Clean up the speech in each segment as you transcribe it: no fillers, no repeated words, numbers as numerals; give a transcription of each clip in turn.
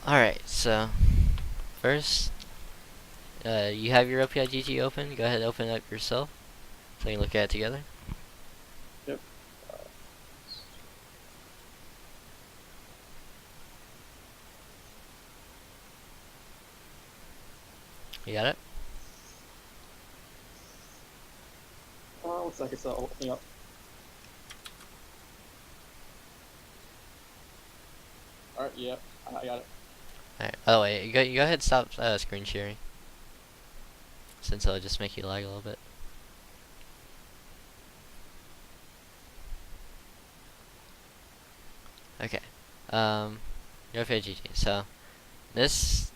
Alright, so first, you have your OPIGG open. Go ahead and open it up yourself so you can look at it together. Yep. You got it? Looks like it's opening up. Alright, yep, I got it. Alright, by the way, you go ahead and stop screen sharing since it'll just make you lag a little bit. Okay. Your OPIGG. So, this.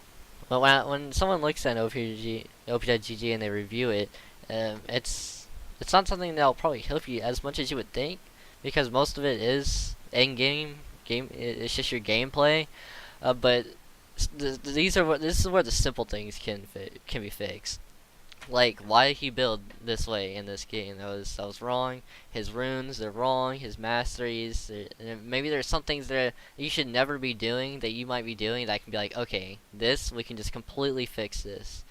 Well, when someone looks at OPIGG and they review it, it's not something that'll probably help you as much as you would think, because most of it is in game. It's just your gameplay. But this is where the simple things can be fixed. Like, why did he build this way in this game? That was wrong. His runes, they're wrong. His masteries, maybe there's some things that you should never be doing that you might be doing that can be like, okay, this we can just completely fix this.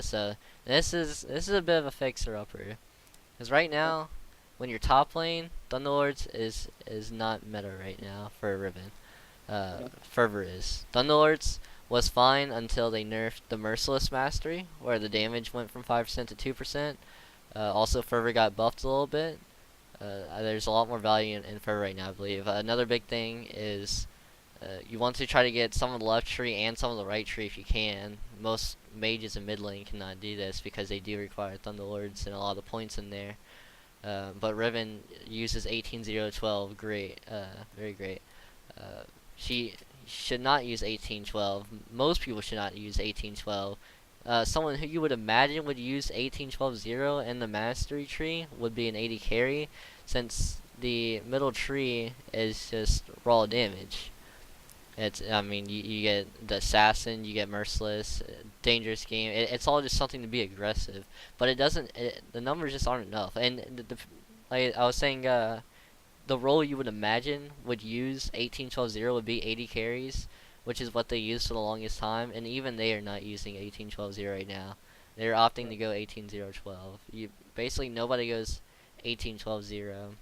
So this is a bit of a fixer upper. Because right now, when you're top lane, Thunderlords is not meta right now for Riven. Fervor is. Thunderlords was fine until they nerfed the Merciless Mastery, where the damage went from 5% to 2%. Also, Fervor got buffed a little bit. There's a lot more value in Fervor right now, I believe. Another big thing is you want to try to get some of the left tree and some of the right tree if you can. Most mages in mid lane cannot do this because they do require Thunderlords and a lot of the points in there. But Riven uses 18-0-12, great, very great. She should not use 1812. Most people should not use 1812. Someone who you would imagine would use 1812-0 in the mastery tree would be an 80 carry, since the middle tree is just raw damage. I mean, you get the assassin, you get merciless, dangerous game. It's all just something to be aggressive, but it doesn't. The numbers just aren't enough. And like I was saying, the role you would imagine would use 18-12-0 would be 80 carries, which is what they used for the longest time, and even they are not using 18-12-0 right now. They're opting to go 18-0-12. Basically nobody goes 18-12-0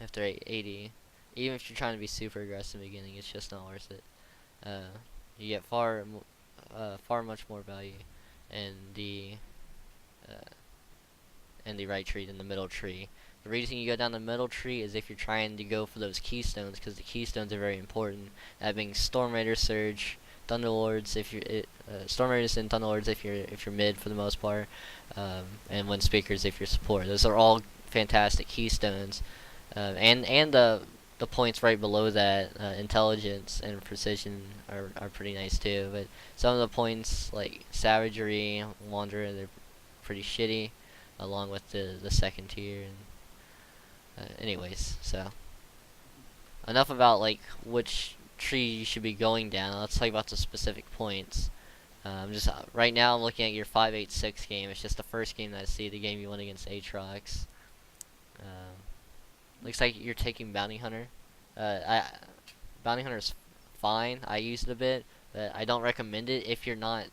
after 80. Even if you're trying to be super aggressive in the beginning, it's just not worth it. You get far much more value in uh, the right tree than the middle tree. The reason you go down the middle tree is if you're trying to go for those keystones, because the keystones are very important. That being Storm Raider, Surge, Thunderlords if you're Storm Raiders and Thunderlords if you're mid for the most part, and Wind Speakers if you're support. Those are all fantastic keystones, and the points right below that, intelligence and precision are pretty nice too. But some of the points like savagery, wanderer, they're pretty shitty, along with the second tier. And anyways, so enough about like which tree you should be going down. Let's talk about the specific points. Just right now I'm looking at your 586 game. It's just the first game that I see, the game you won against Aatrox. Um, Looks like you're taking Bounty Hunter. Bounty Hunter's fine. I use it a bit, but I don't recommend it if you're not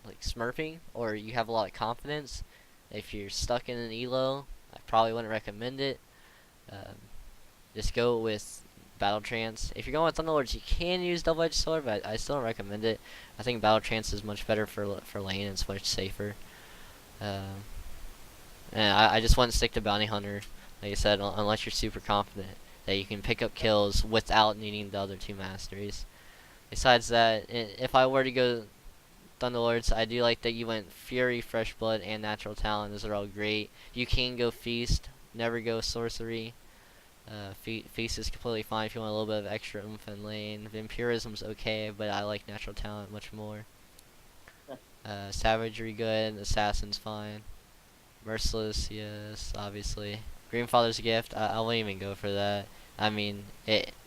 like smurfing or you have a lot of confidence. If you're stuck in an elo, I probably wouldn't recommend it. Um, just go with Battle Trance. If you're going with Thunderlords, you can use Double Edged Sword, but I still don't recommend it. I think Battle Trance is much better for lane and it's much safer. Um, and I just wouldn't stick to Bounty Hunter, like I said, unless you're super confident that you can pick up kills without needing the other two masteries. Besides that, if I were to go Thunderlords, I do like that you went Fury, Fresh Blood, and Natural Talent. Those are all great. You can go Feast, never go Sorcery. Feast is completely fine if you want a little bit of extra oomph in lane. Vampirism's okay, but I like Natural Talent much more. Savagery good, Assassin's fine. Merciless, yes, obviously. Greenfather's Gift, I won't even go for that. I mean,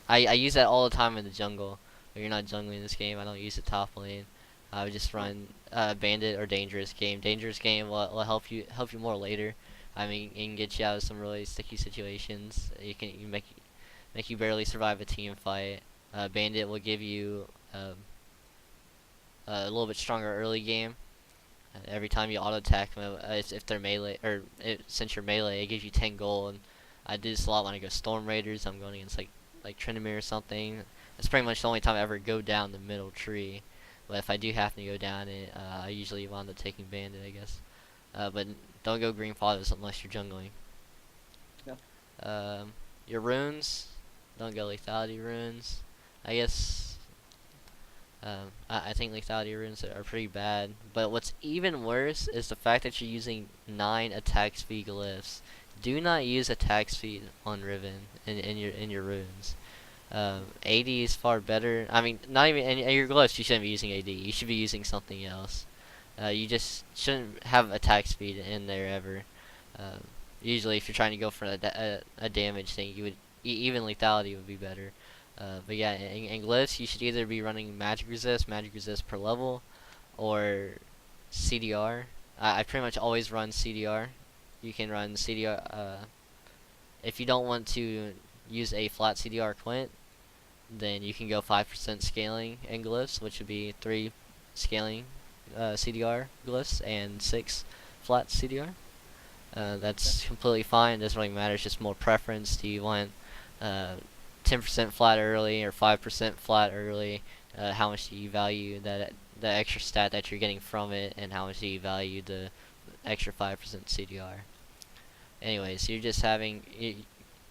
I use that all the time in the jungle. But you're not jungling this game, I don't use it top lane. I would just run Bandit or Dangerous Game. Dangerous Game will help you more later. I mean, it can get you out of some really sticky situations. You make you barely survive a team fight. Bandit will give you a little bit stronger early game. Every time you auto attack them, if they're melee, or since you're melee, it gives you 10 gold. And I do this a lot when I go Storm Raiders. I'm going against like Trinimir or something. It's pretty much the only time I ever go down the middle tree. But if I do happen to go down it, I usually wind up taking Bandit, I guess. But don't go Green Fathers unless you're jungling. Yeah. Your runes, don't go Lethality runes. I guess I think lethality runes are pretty bad. But what's even worse is the fact that you're using 9 attack speed glyphs. Do not use attack speed on Riven in your runes. AD is far better. I mean, not even in your glyphs. You shouldn't be using AD. You should be using something else. You just shouldn't have attack speed in there ever. Usually, if you're trying to go for a damage thing, you would even lethality would be better. But yeah, in glyphs, you should either be running magic resist per level, or CDR. I pretty much always run CDR. You can run CDR. If you don't want to use a flat CDR Quint, then you can go 5% scaling in glyphs, which would be 3 scaling CDR glyphs and 6 flat CDR. That's completely fine. It doesn't really matter. It's just more preference. Do you want 10% flat early or 5% flat early? How much do you value the extra stat that you're getting from it, and how much do you value the extra 5% CDR? Anyways, you're just having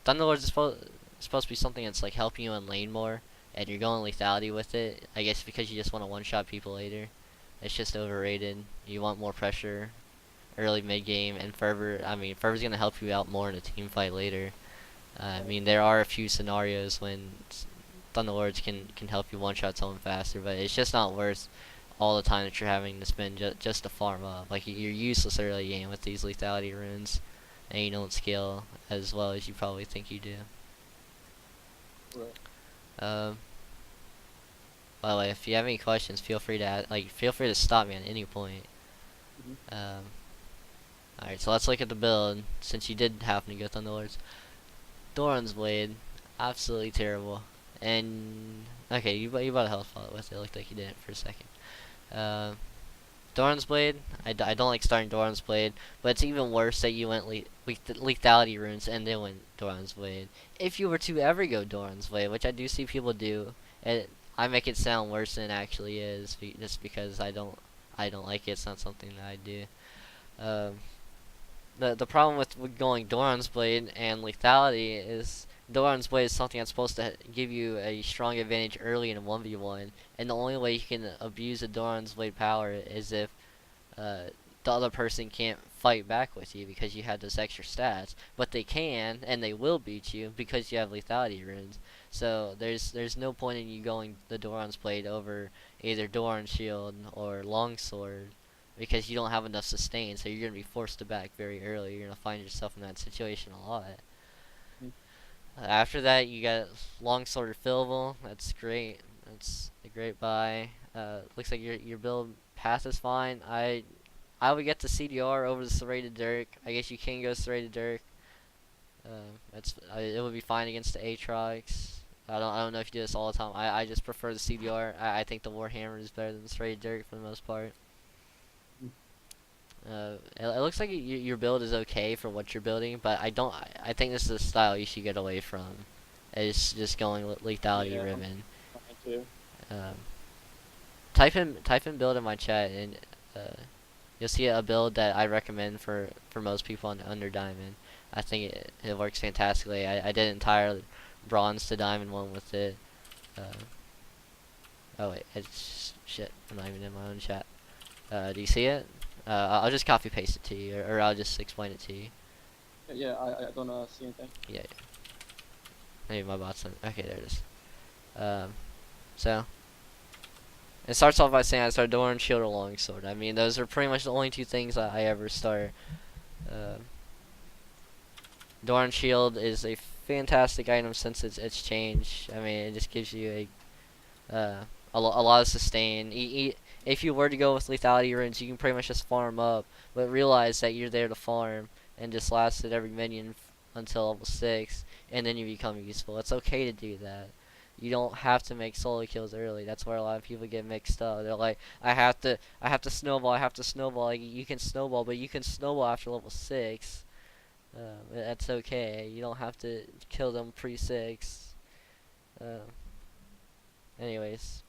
Thunderlords is supposed to be something that's like helping you in lane more, and you're going lethality with it. I guess because you just want to one-shot people later. It's just overrated. You want more pressure early mid game, and Fervor. I mean, Fervor's gonna help you out more in a team fight later. I mean, there are a few scenarios when Thunderlords can help you one-shot someone faster, but it's just not worth all the time that you're having to spend just to farm up. Like, you're useless early game with these lethality runes, and you don't scale as well as you probably think you do. Right. By the way, if you have any questions, feel free to stop me at any point. Mm-hmm. Alright, so let's look at the build, since you did happen to go Thunderlords. Doran's Blade, absolutely terrible. And, okay, you bought a health follow with it. It looked like you didn't for a second. Doran's Blade, I don't like starting Doran's Blade, but it's even worse that you went lethality runes and then went Doran's Blade. If you were to ever go Doran's Blade, which I do see people do, I make it sound worse than it actually is, just because I don't like it. It's not something that I do. The problem with going Doran's Blade and lethality is Doran's Blade is something that's supposed to give you a strong advantage early in a 1v1, and the only way you can abuse the Doran's Blade power is if the other person can't fight back with you because you have those extra stats. But they can, and they will beat you because you have lethality runes. So there's no point in you going the Doran's Blade over either Doran's Shield or Longsword, because you don't have enough sustain, so you're going to be forced to back very early. You're going to find yourself in that situation a lot. After that, you got Longsword Fillable. That's great. That's a great buy. Looks like your build path is fine. I would get the CDR over the Serrated Dirk. I guess you can go Serrated Dirk. It would be fine against the Aatrox. I don't know if you do this all the time. I just prefer the CDR. I think the Warhammer is better than the Serrated Dirk for the most part. It looks like your build is okay for what you're building, but I think this is a style you should get away from. It's just going lethality Riven. Type in build in my chat, and you'll see a build that I recommend for most people on under diamond. I think it works fantastically. I did an entire bronze to diamond one with it. Oh wait, shit. I'm not even in my own chat. Do you see it? I'll just copy paste it to you, or I'll just explain it to you. Yeah, I don't see anything. Yeah. Maybe my bot's on. Okay, there it is. So it starts off by saying I start Doran, Shield, or Longsword. I mean, those are pretty much the only 2 things that I ever start. Doran Shield is a fantastic item since it's changed. I mean, it just gives you a lot of sustain. If you were to go with lethality runes, you can pretty much just farm up, but realize that you're there to farm and just last at every minion until level 6, and then you become useful. It's okay to do that. You don't have to make solo kills early. That's where a lot of people get mixed up. They're like, I have to snowball, I have to snowball. Like, you can snowball, but you can snowball after level 6. That's okay. You don't have to kill them pre-6. Uh, anyways,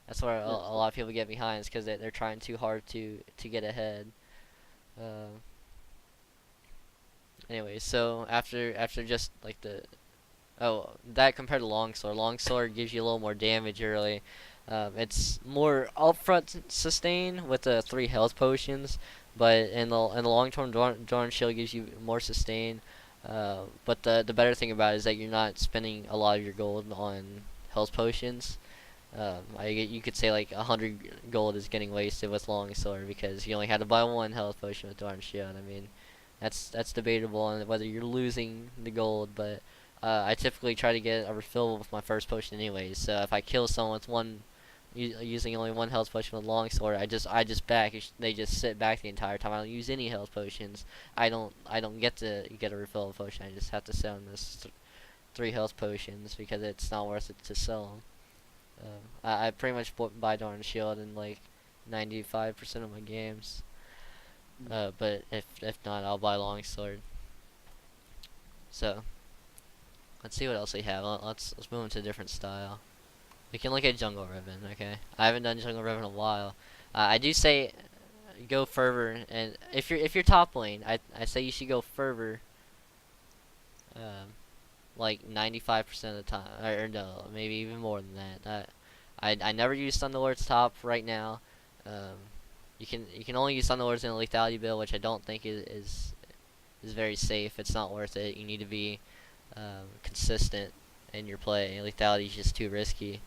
that's where a Yes. lot of people get behind, is because they're trying too hard to get ahead. Um, anyways, so after just like that compared to longsword gives you a little more damage early. It's more upfront sustain with the 3 health potions, but in the long term, Dorn Shield gives you more sustain. But the better thing about it is that you're not spending a lot of your gold on health potions. You could say like 100 gold is getting wasted with longsword because you only had to buy 1 health potion with Dorn Shield. I mean, that's debatable on whether you're losing the gold, but I typically try to get a refill with my first potion anyways. So if I kill someone with using only 1 health potion with longsword, I just back. They just sit back the entire time. I don't use any health potions. I don't get to get a refill of potion. I just have to sell them this 3 health potions because it's not worth it to sell them. I pretty much buy Dorn Shield in like 95% of my games. But if not, I'll buy longsword. So let's see what else we have. Let's move into a different style. We can look at Jungle Riven. Okay, I haven't done Jungle Riven in a while. I do say go fervor, and if you're top lane, I say you should go fervor. Like 95% of the time, or no, maybe even more than that. I never use Thunderlord's top right now. Um, you can only use Thunderlords in a lethality build, which I don't think is very safe. It's not worth it. You need to be consistent in your play. Lethality is just too risky.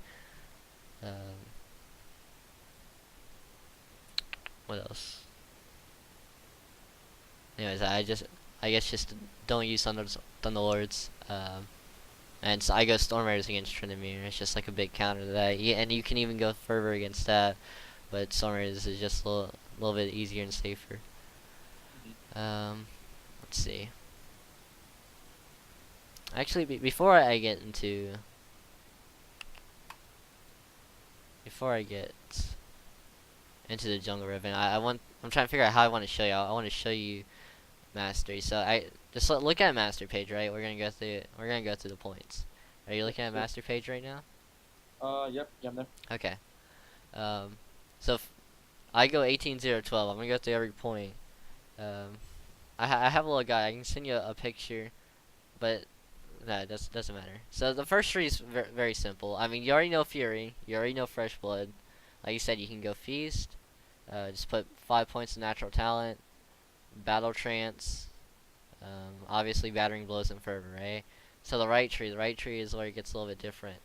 What else? Anyways, I guess just don't use Thunderlords. And so I go Storm Raiders against Tryndamere. It's just like a big counter to that. Yeah, and you can even go Fervor against that, but Storm Raiders is just a little bit easier and safer. Let's see. Actually, before I get into the Jungle Riven, I'm trying to figure out how I want to show you. I want to show you mastery. So I just look at master page, right? We're gonna go through the points. Are you looking at master page right now? Yep, yeah, I'm there. Okay. So if I go 18-0-12, I'm gonna go through every point. I have a little guide. I can send you a picture, but no, it doesn't matter. So the first tree is very simple. I mean, you already know Fury. You already know Fresh Blood. Like you said, you can go Feast. Just put 5 points of natural talent. Battle Trance. Obviously, Battering Blows and Fervor, right? So the right tree is where it gets a little bit different.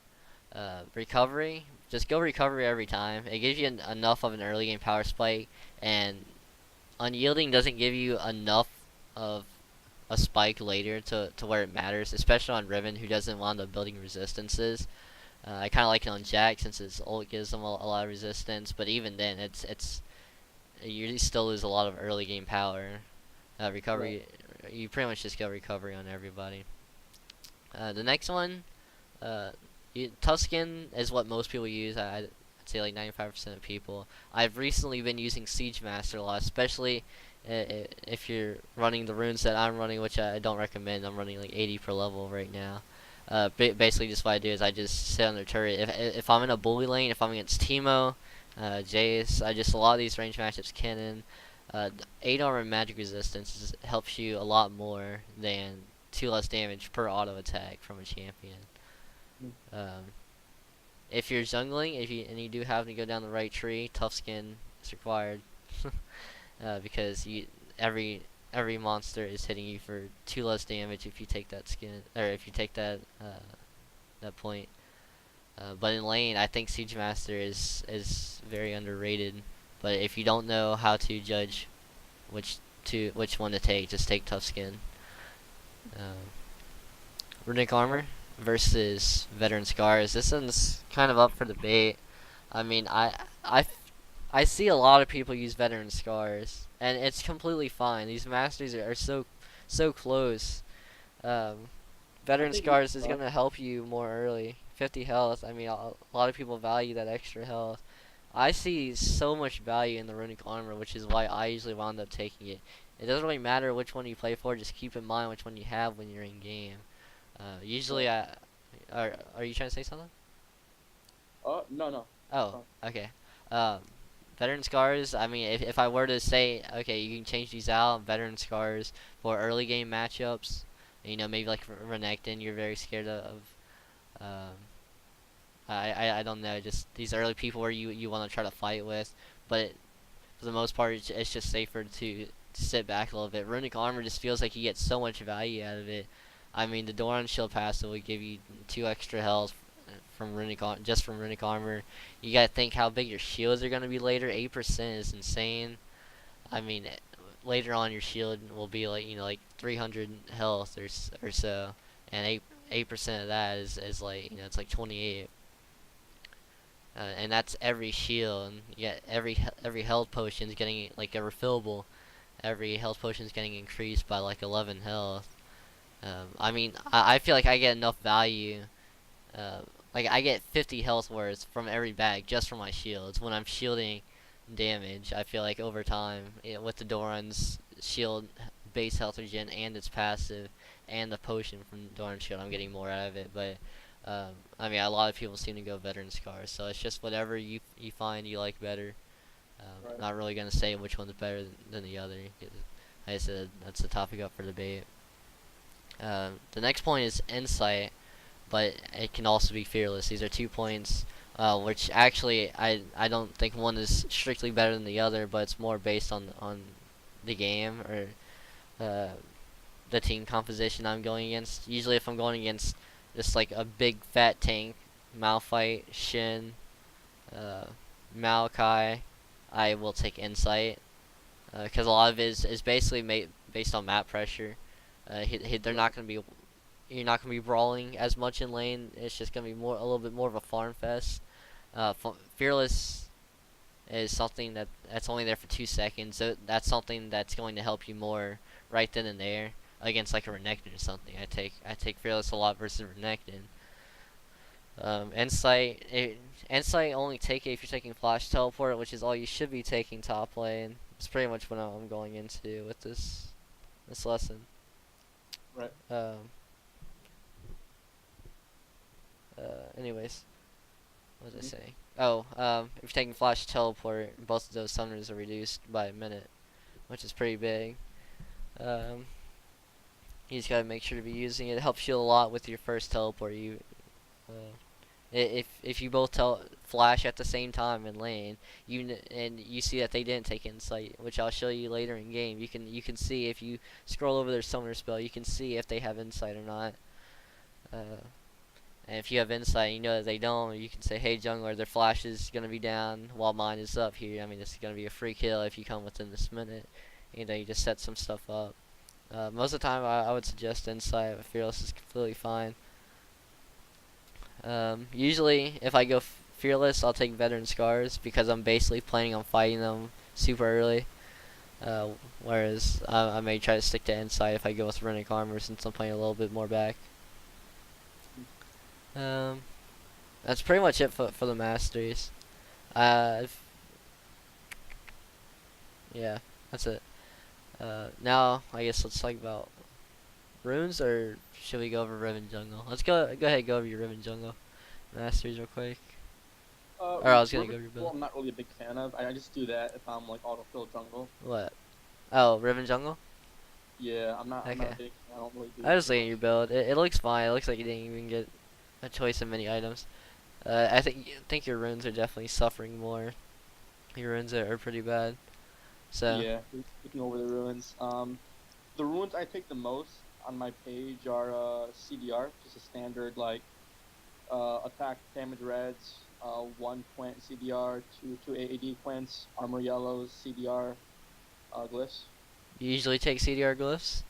Recovery. Just go Recovery every time. It gives you enough of an early game power spike, and Unyielding doesn't give you enough of a spike later to where it matters, especially on Riven, who doesn't wind up building resistances. I kind of like it on Jack since his ult gives them a lot of resistance, but even then, it's you still lose a lot of early game power. Recovery, right. You pretty much just go Recovery on everybody. The next one, Tuscan is what most people use. I'd say like 95% of people. I've recently been using Siege Master a lot, especially if you're running the runes that I'm running, which I don't recommend. I'm running like 80 per level right now. Basically, just what I do is I just sit on the turret. If I'm in a bully lane, if I'm against Teemo, Jace, a lot of these range matchups, Kennen, 8 armor and magic resistance helps you a lot more than 2 less damage per auto attack from a champion. If you're jungling, and you do happen to go down the right tree, tough skin is required. Because every monster is hitting you for 2 less damage if you take that skin, or if you take that point. But in lane, I think Siege Master is very underrated. But if you don't know how to judge which one to take, just take tough skin. Runic armor versus veteran scars. This one's kind of up for debate. I mean, I see a lot of people use veteran scars, and it's completely fine. These masters are so close. Veteran scars is gonna help you more early. 50 health. I mean, a lot of people value that extra health. I see so much value in the runic armor, which is why I usually wound up taking it. It doesn't really matter which one you play for. Just keep in mind which one you have when you're in game. Usually, Right. are you trying to say something? No, no. Oh, Oh, okay. Um, veteran scars. I mean, if I were to say, okay, you can change these out. Veteran scars for early game matchups. You know, maybe like Renekton, you're very scared of. Um, I don't know. Just these early people where you want to try to fight with, but for the most part, it's just safer to sit back a little bit. Runic armor just feels like you get so much value out of it. I mean, the Doran shield passive will give you 2 extra health from just from runic armor. You gotta think how big your shields are gonna be later. 8% is insane. I mean, later on your shield will be like like 300 health or so, and 8% of that is like it's like 28. And that's every shield. Yeah, every health potion is getting like a refillable. Every health potion is getting increased by like 11 health. I mean, I feel like I get enough value. Uh, like I get 50 health worth from every bag just from my shields when I'm shielding damage. I feel like over time, with the Doran's shield base health regen and its passive and the potion from Doran's shield, I'm getting more out of it. But I mean, a lot of people seem to go veteran scars, so it's just whatever you find you like better. right. Not really gonna say which one's better than the other. Like I said, that's a topic up for debate. The next point is insight, but it can also be fearless. These are 2 points, which actually I don't think one is strictly better than the other, but it's more based on the game or uh, the team composition I'm going against. Usually, if I'm going against just like a big fat tank, Malphite, Shin, uh, Maokai, I will take insight because a lot of it is basically based on map pressure. They're Right. not gonna be You're not gonna be brawling as much in lane. It's just gonna be a little bit more of a farm fest. Fearless is something that's only there for 2 seconds. So that's something that's going to help you more right then and there against like a Renekton or something. I take Fearless a lot versus Renekton. Insight, Insight only take it if you're taking Flash Teleport, which is all you should be taking top lane. It's pretty much what I'm going into with this lesson. Right. Um, Anyways, what was I Mhm. saying? Oh, if you're taking Flash Teleport, both of those summoners are reduced by a minute, which is pretty big. Um, you just gotta make sure to be using it. It helps you a lot with your first teleport. Uh, if you both flash at the same time in lane, and you see that they didn't take insight, which I'll show you later in game. You can see if you scroll over their summoner spell, you can see if they have insight or not. Uh, and if you have insight, you know that they don't. You can say, "Hey jungler, their flash is gonna be down while mine is up here. I mean, this is gonna be a free kill if you come within this minute." You just set some stuff up. Most of the time, I would suggest insight, but fearless is completely fine. Usually, if I go fearless, I'll take veteran scars because I'm basically planning on fighting them super early. Uh, Whereas I may try to stick to insight if I go with runic armor since I'm playing a little bit more back. Um, that's pretty much it for the masters. If, yeah, that's it. Now I guess let's talk about runes, or should we go over Riven jungle? Let's go ahead and go over your Riven jungle masters real quick. Or I was gonna Riven go over your jungle, build. I'm not really a big fan of. I just do that if I'm like autofill jungle. What? Oh, Riven jungle. Yeah, I'm not a Okay. big. I don't really do I it was too looking at much. your build. It looks fine. It looks like you didn't even get a choice of many items. I think your runes are definitely suffering more. Your runes are pretty bad. So Yeah, looking over the ruins. The ruins I take the most on my page are CDR, just a standard like attack damage reds, 1 quint CDR, two AAD quints, armor yellows, CDR glyphs. you usually take CDR glyphs.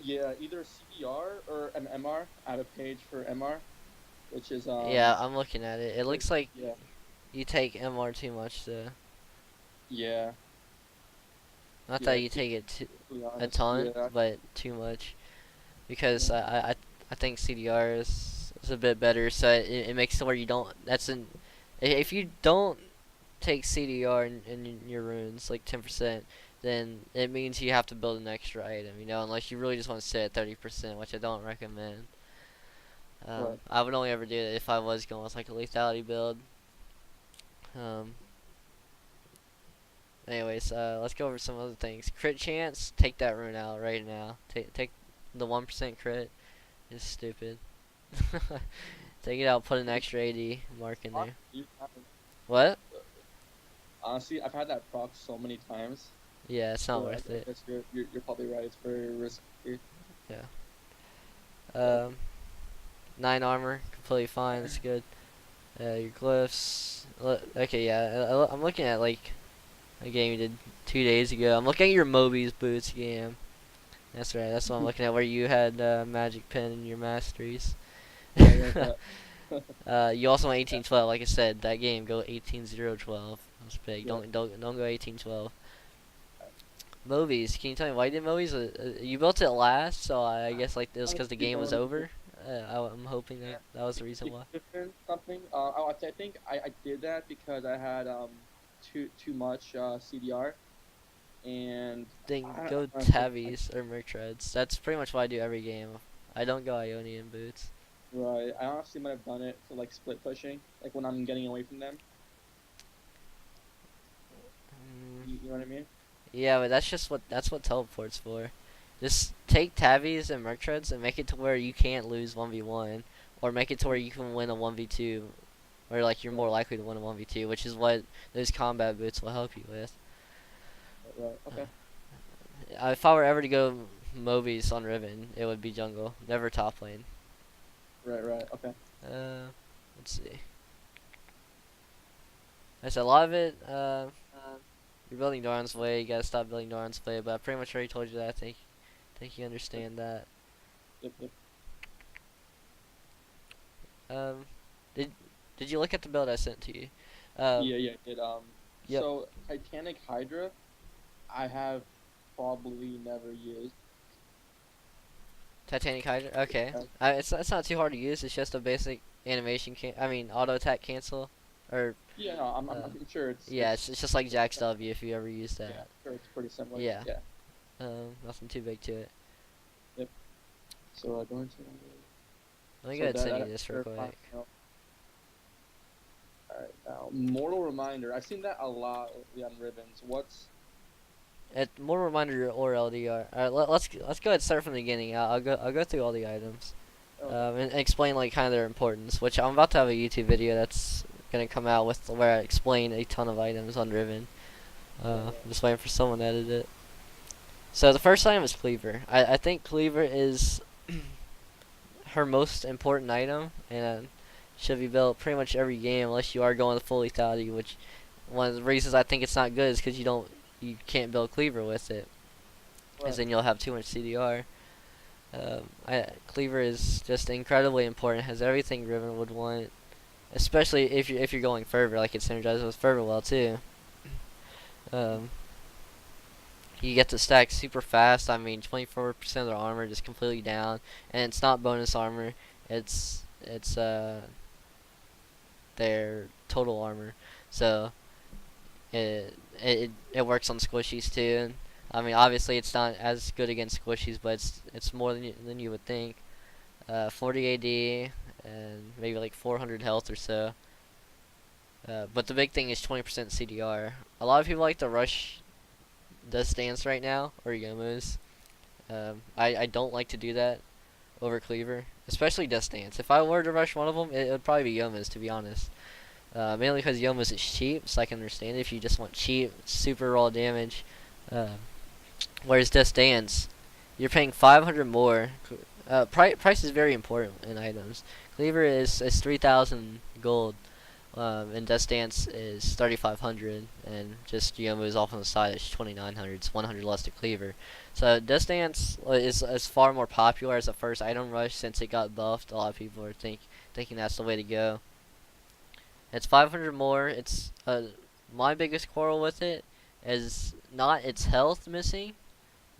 Yeah, either CDR or an MR. I have a page for MR, which is Yeah, I'm looking at it. It like looks like yeah, you take MR too much though. yeah, Not that yeah. you take it To be a honest, ton, yeah, but too much. Because yeah, I think CDR is is a bit better, so it makes it where you don't. If you don't take CDR in your runes like 10%, then it means you have to build an extra item. You know, unless you really just want to sit at 30%, which I don't recommend. Right. I would only ever do that if I was going with like a lethality build. Um, Anyways, let's go over some other things. Crit chance, take that rune out right now. Take the 1% crit. It's stupid. Take it out, put an extra AD mark in there. You- What? Honestly, I've had that proc so many times. Yeah, it's not So worth I it. guess you're probably right. It's very risky. Yeah. Yeah. 9 armor, completely fine. It's good. Your glyphs. Okay, yeah. I'm looking at like a game you did 2 days ago. I'm looking at your Moby's boots game. That's right. That's what I'm looking at. Where you had magic pen in your masteries. Yeah. You also went 18-12. Like I said, that game go 18-0-12. That's big. Yeah. Don't go 18-12. Movies. Can you tell me why you did movies? You built it last, so I guess like it was because the game was over. I'm hoping that was the reason why. Different something. I think I did that because I had too much CDR, and Then I, go I, Tavis or Mertreads. That's pretty much what I do every game. I don't go Ionian boots. right. I honestly might have done it for like split pushing, like when I'm getting away from them. You know what I mean? Yeah, but that's what teleport's for. Just take Tavis and Mertreads and make it to where you can't lose 1v1, or make it to where you can win a 1v2, or like you're more likely to win a 1v2, which is what those combat boots will help you with. Right. Okay. If I were ever to go Mobies on Riven, it would be jungle, never top lane. Right. Okay. Let's see. I said a lot of it. You're building Doran's Way. You gotta stop building Doran's Way. But I pretty much already told you that. I think you understand that. Yep. Um, did you look at the build I sent to you? Yeah. It Yep. So Titanic Hydra, I have probably never used. Titanic Hydra. Okay. Yeah. It's not too hard to use. It's just a basic animation. Auto attack cancel, or Yeah. No, I'm sure yeah. It's just like Jack's W if you ever use that. Yeah. Sure, it's pretty similar. Yeah. Yeah. Nothing too big to it. Yep. So going to. Let me So go ahead and send that- you this real quick. Alright, now Mortal Reminder. I've seen that a lot lately on Rivens. What's More reminder or LDR. Let's go ahead and start from the beginning. I'll go through all the items, and explain like kind of their importance. Which I'm about to have a YouTube video that's gonna come out with where I explain a ton of items on Riven. I'm just waiting for someone to edit it. So the first item is Cleaver. I think Cleaver is her most important item, and should be built pretty much every game unless you are going full lethality. Which one of the reasons I think it's not good is because you can't build Cleaver with it, because then you'll have too much CDR. Cleaver is just incredibly important. It has everything Riven would want, especially if you're going Fervor. Like it synergizes with Fervor well too. You get to stack super fast. I mean, 24% of their armor just completely down, and it's not bonus armor. It's their total armor. So it works on squishies too. And, I mean, obviously it's not as good against squishies, but it's more than you would think. 40 AD and maybe like 400 health or so. But the big thing is 20% CDR. A lot of people like to rush the stance right now, or Yomu's. I don't like to do that over Cleaver, especially Death Stance. If I were to rush one of them, it would probably be Yomu's, to be honest. Mainly because Yomu's is cheap, so I can understand it if you just want cheap, super raw damage. Whereas Death Stance, you're paying 500 more. Price is very important in items. Cleaver is 3,000 gold. And Death Stance is 3,500, and just Yomu is off on the side. It's 2,900. It's 100 less to Cleaver. So Death Stance is far more popular as a first item rush since it got buffed. A lot of people are thinking that's the way to go. It's 500 more. It's my biggest quarrel with it is not its health missing,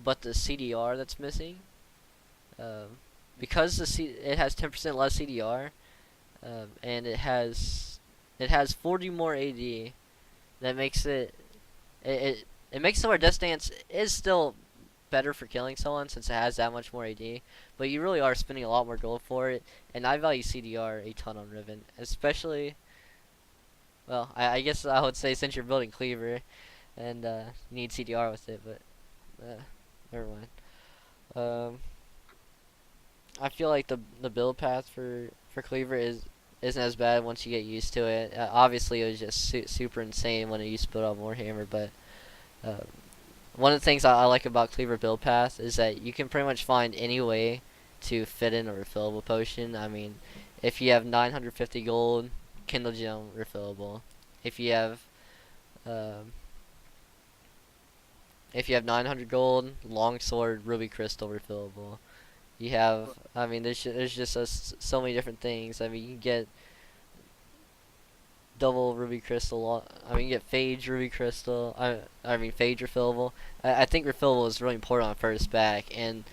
but the CDR that's missing. because it has 10% less CDR, and it has 40 more AD. That makes it makes it so our death stance is still better for killing someone since it has that much more AD. But you really are spending a lot more gold for it, and I value CDR a ton on Riven, especially. Well, I guess I would say since you're building Cleaver, and you need CDR with it, but never mind. Um, I feel like the build path for Cleaver isn't as bad once you get used to it. Obviously, it was just super insane when it used to build on Warhammer, but uh, one of the things I like about Cleaver build path is that you can pretty much find any way to fit in a refillable potion. I mean, if you have 950 gold, Kindle Gem refillable. If you have um, if you have 900 gold, Longsword, Ruby Crystal refillable. You have, I mean, there's just so many different things. I mean, you can get double Ruby Crystal. I mean, you get Phage Ruby Crystal. I mean, Phage refillable. I think refillable is really important on first back, and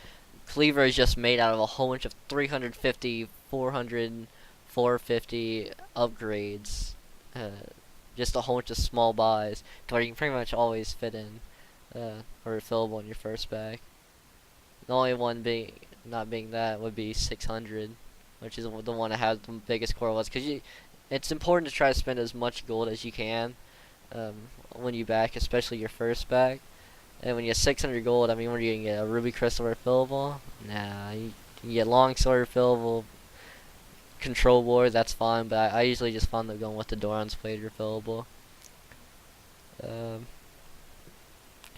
Cleaver is just made out of a whole bunch of 350, 400, 450 upgrades. Uh, just a whole bunch of small buys to where you can pretty much always fit in a refillable in your first back. The only one being not being that would be 600, which is the one that has the biggest core was because it's important to try to spend as much gold as you can um, when you back, especially your first back. And when you have 600 gold, I mean, when are you gonna get a Ruby Crystal refillable? Nah, you get Longsword refillable, Control Ward, that's fine, but I usually just find them going with the Doran's Blade refillable. Um,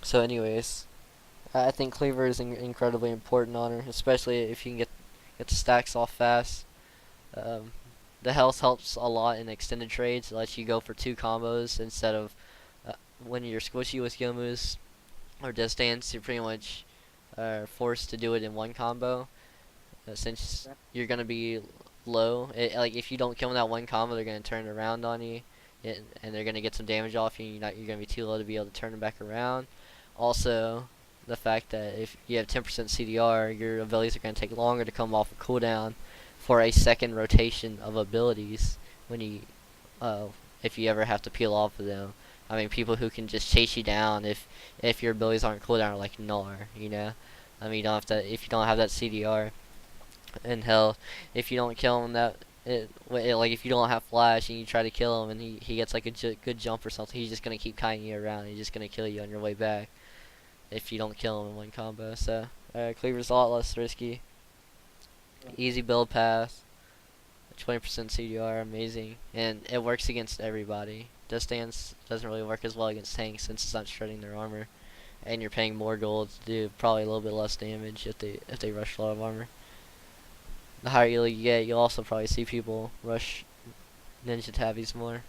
so anyways, I think Cleaver is incredibly important on her, especially if you can get the stacks off fast. Um, the health helps a lot in extended trades. It lets you go for 2 combos instead of when you're squishy with Yomus or Distance, you're pretty much forced to do it in 1 combo. Since you're gonna be low, like if you don't kill in that 1 combo, they're gonna turn around on you, and they're gonna get some damage off you. You're gonna be too low to be able to turn them back around. Also, the fact that if you have 10% CDR, your abilities are gonna take longer to come off a cooldown for a second rotation of abilities when you uh, if you ever have to peel off of them. I mean, people who can just chase you down if your abilities aren't cooldown are like Gnar, you know. I mean, you don't have to if you don't have that CDR. And hell, if you don't kill him, like if you don't have flash and you try to kill him and he gets like a good jump or something, he's just gonna keep kiting you around. He's just gonna kill you on your way back if you don't kill him in 1 combo. So Cleaver's a lot less risky. Easy build path. 20% CDR, amazing, and it works against everybody. Death Stance doesn't really work as well against tanks since it's not shredding their armor, and you're paying more gold to do probably a little bit less damage if they rush a lot of armor. The higher you get, you'll also probably see people rush Ninja Tabbies more.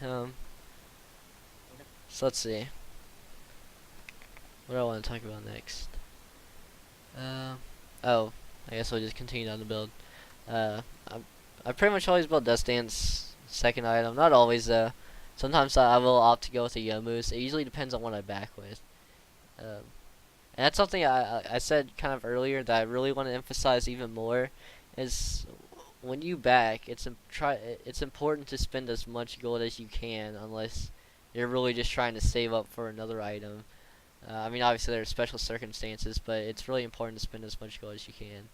Um, so let's see. What do I want to talk about next? Oh, I guess we'll just continue down the build. Uh, I pretty much always build Death Stance second item. Not always though. Sometimes I will opt to go with the Yomus. It usually depends on what I back with. And that's something I said kind of earlier that I really want to emphasize even more is when you back, it's important to spend as much gold as you can unless you're really just trying to save up for another item. I mean, obviously there are special circumstances, but it's really important to spend as much gold as you can.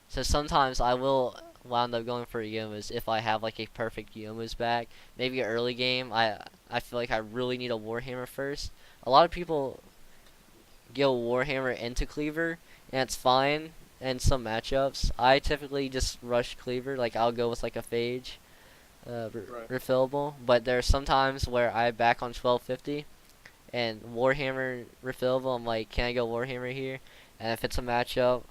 So sometimes I will wound up going for a Yomus if I have like a perfect Yomus back. Maybe early game, I feel like I really need a Warhammer first. A lot of people go Warhammer into Cleaver, and it's fine in some matchups. I typically just rush Cleaver, like I'll go with like a Phage, refillable. But there are some times where I back on 1250 and Warhammer refillable. I'm like, can I go Warhammer here? And if it's a matchup,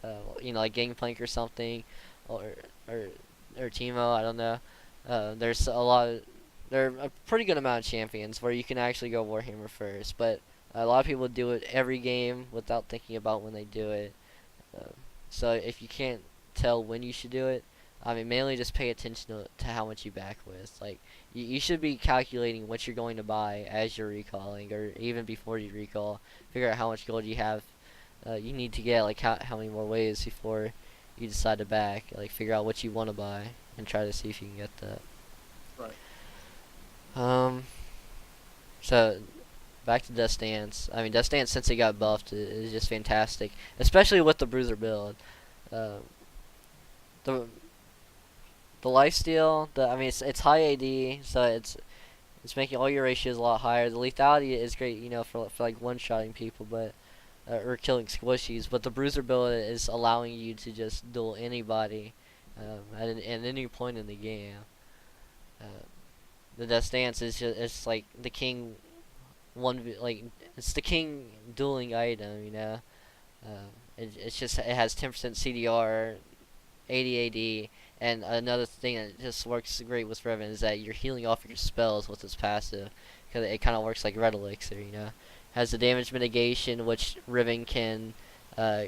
like Gangplank or something, or or or Teemo, I don't know. There's there are a pretty good amount of champions where you can actually go Warhammer first, but a lot of people do it every game without thinking about when they do it. Um, so if you can't tell when you should do it, I mean, mainly just pay attention to how much you back with. Like, you should be calculating what you're going to buy as you're recalling, or even before you recall. Figure out how much gold you have you need to get like how many more waves before you decide to back. Like figure out what you want to buy and try to see if you can get that. Right. Um. So back to Death Dance. I mean, Death Dance since it got buffed is just fantastic, especially with the Bruiser build. Uh, the the lifesteal, I mean, it's high AD, so it's making all your ratios a lot higher. The lethality is great, you know, for like one shotting people, but or killing squishies. But the Bruiser build is allowing you to just duel anybody at any point in the game. Uh, the Death Dance is just it's like the king like it's the king dueling item, you know. It's just it has 10% CDR, 80 AD, and another thing that just works great with Riven is that you're healing off your spells with its passive, because it kind of works like Red Elixir, you know. Has the damage mitigation, which Riven can uh,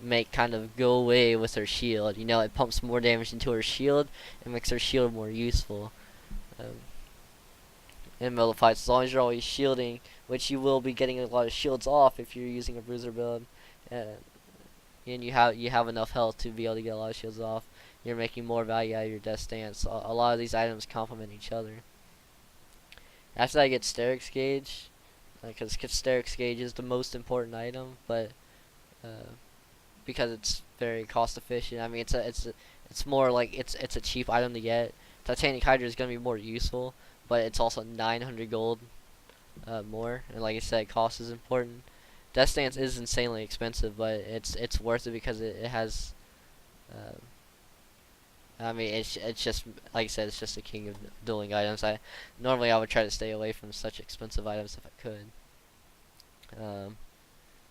make kind of go away with her shield. You know, it pumps more damage into her shield and makes her shield more useful. Um, in middle fights, as long as you're always shielding, which you will be getting a lot of shields off if you're using a Bruiser build, uh, and you have enough health to be able to get a lot of shields off. You're making more value out of your Death Stance. A lot of these items complement each other. After that, I get Sterix Gauge, because Sterix Gauge is the most important item, but uh, because it's very cost efficient. I mean, it's more like it's a cheap item to get. Titanic Hydra is gonna be more useful, but it's also 900 gold more, and like I said, cost is important. Death Stance is insanely expensive, but it's worth it because it has. Uh, I mean, it's just like I said, it's just the king of dueling items. I would try to stay away from such expensive items if I could.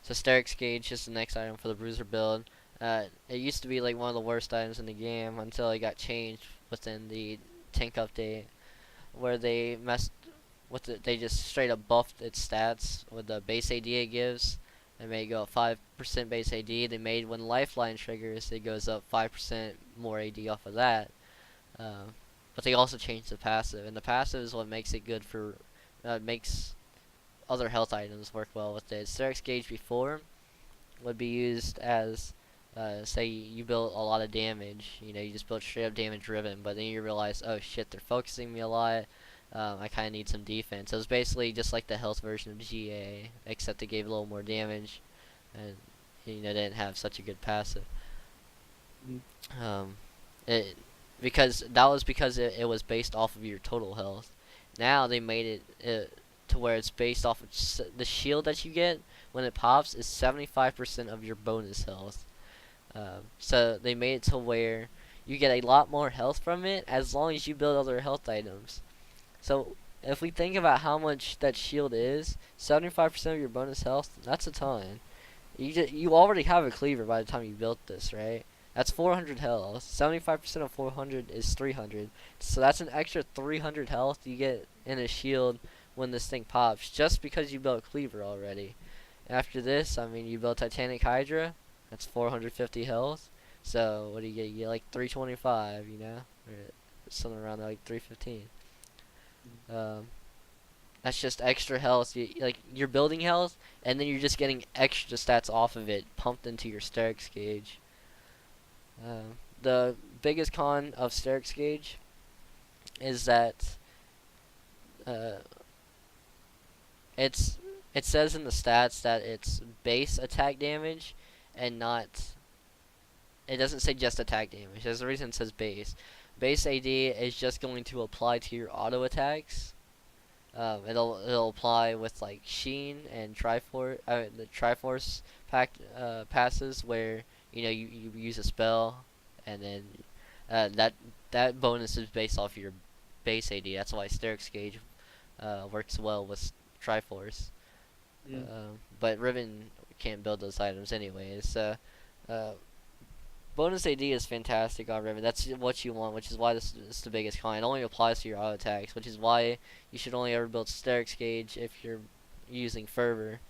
So Sterix Gauge is the next item for the Bruiser build. It used to be like one of the worst items in the game until it got changed within the tank update, where they messed with it. They just straight up buffed its stats with the base AD it gives. They made it go up 5% base AD. They made when Lifeline triggers, it goes up 5% more AD off of that. Uh, but they also changed the passive, and the passive is what makes it good for, makes other health items work well with it. Sterix Gauge before would be used as, say you built a lot of damage, you know, you just built straight up damage driven, but then you realize, oh shit, they're focusing me a lot. I kind of need some defense. So it's basically just like the health version of GA, except it gave a little more damage, and you know didn't have such a good passive. Mm-hmm. It because it was based off of your total health. Now they made it to where it's based off of the shield that you get when it pops is 75% of your bonus health. So they made it to where you get a lot more health from it as long as you build other health items. So if we think about how much that shield is, 75% of your bonus health, that's a ton. You already have a cleaver by the time you built this, right? That's 400 health. 75% of 400 is 300. So that's an extra 300 health you get in a shield when this thing pops, just because you built cleaver already. After this, I mean, you built Titanic Hydra. That's 450 health. So what do you get? You get like 325, you know, or something around there, like 315. Um, that's just extra health. Like you're building health, and then you're just getting extra stats off of it, pumped into your Sterix Gauge. The biggest con of Sterix Gauge is that uh, it says in the stats that it's base attack damage, and not. It doesn't say just attack damage. There's a reason it says base. Base AD is just going to apply to your auto attacks. It'll apply with like Sheen and the Triforce passes where you know you use a spell, and then that bonus is based off your base AD. That's why Sterix Gauge works well with Triforce. Mm. But Riven can't build those items anyways. Uh, Bonus AD is fantastic on Riven. That's what you want, which is why this is the biggest con. It only applies to your auto attacks, which is why you should only ever build Sterix Gauge if you're using Fervor.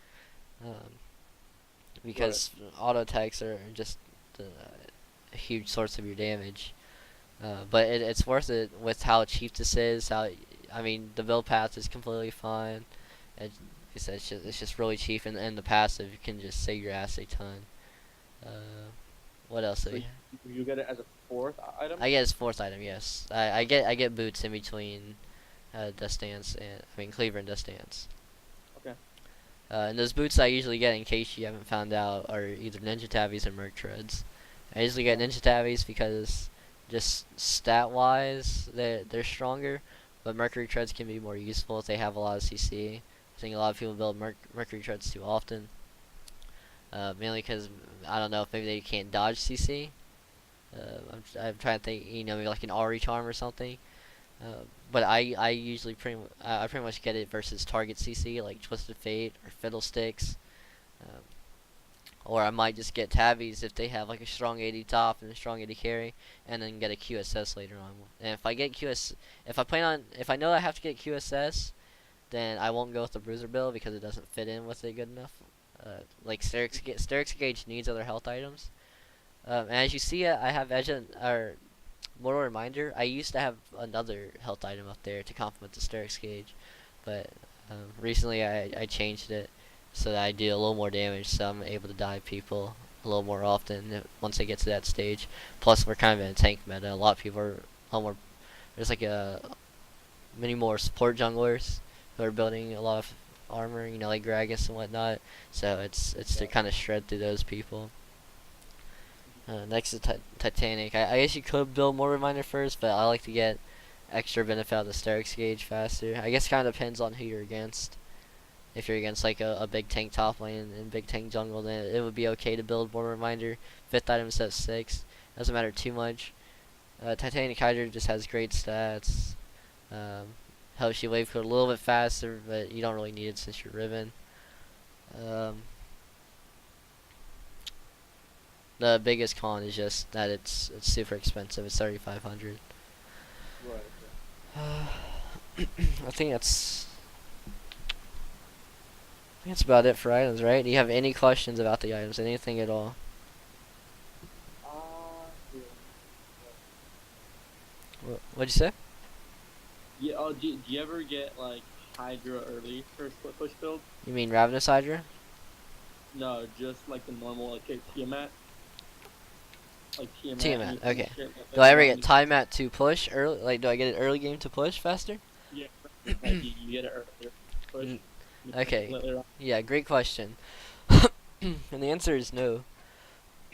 Because auto attacks are just a huge source of your damage. But it's worth it with how cheap this is. I mean, the build path is completely fine. It, I said, it's just really cheap, and in the passive you can just save your ass a ton. Uh, what else do So we? you get it as a fourth item. I get his fourth item. Yes, I get boots in between Dust Dance and I mean Cleaver and Dust Dance. Okay. And those boots I usually get, in case you haven't found out, are either Ninja Tabbies or Merc Treads. I usually get Ninja Tabbies because just stat wise they're stronger, but Mercury Treads can be more useful if they have a lot of CC. I think a lot of people build Mercury Treads too often. Mainly because I don't know if maybe they can't dodge CC. I'm trying to think, maybe like an Ari charm or something. But I usually I pretty much get it versus target CC like Twisted Fate or Fiddlesticks, um, or I might just get tabbies if they have like a strong AD top and a strong AD carry, and then get a QSS later on. And if I get if I know I have to get QSS, then I won't go with the Bruiser build because it doesn't fit in with it good enough. Like Sterix Gauge needs other health items. And as you see, I have or Mortal Reminder. I used to have another health item up there to complement the Sterix Gauge, but recently I changed it so that I do a little more damage, so I'm able to dive people a little more often once I get to that stage. Plus, we're kind of in a tank meta. A lot of people are a lot more. There's like many more support junglers who are building a lot of armor, like Gragas and whatnot. So it's to kind of shred through those people. Next is Titanic. I guess you could build more Reminder first, but I like to get extra benefit out of the Sterix Gauge faster. I guess kind of depends on who you're against. If you're against like a big tank top lane and big tank jungle, then it would be okay to build more Reminder. Fifth item instead of 6. Doesn't matter too much. Titanic Hydra just has great stats. Helps you wave code a little bit faster, but you don't really need it since you're Riven. The biggest con is just that it's super expensive. It's 3,500. Right. I think that's about it for items, right? Do you have any questions about the items? Anything at all? Yeah. What'd you say? Yeah. Oh, do you ever get like Hydra early for split push build? You mean Ravenous Hydra? No, just like the normal Tiamat. Like Tiamat. Tiamat, okay. Like Do I ever get Tiamat to push early? Like, do I get it early game to push faster? Yeah. Like you get it earlier. Push. Okay. Yeah, great question. And the answer is no.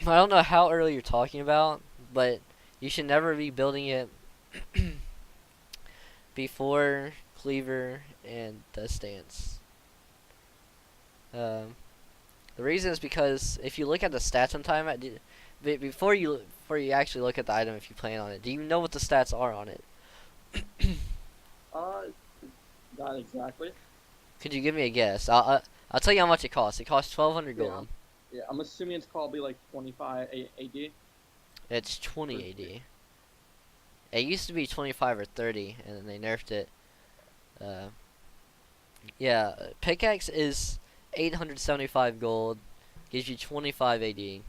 I don't know how early you're talking about, but you should never be building it before Cleaver and Dust Dance. The reason is because if you look at the stats on Tiamat, before you actually look at the item, if you plan on it, do you know what the stats are on it? Not exactly. Could you give me a guess? I'll tell you how much it costs. It costs 1,200 gold. Yeah, I'm assuming it's probably like 25 AD. It's 20 AD. It used to be 25 or 30, and then they nerfed it. Yeah, pickaxe is 875 gold, gives you 25 AD.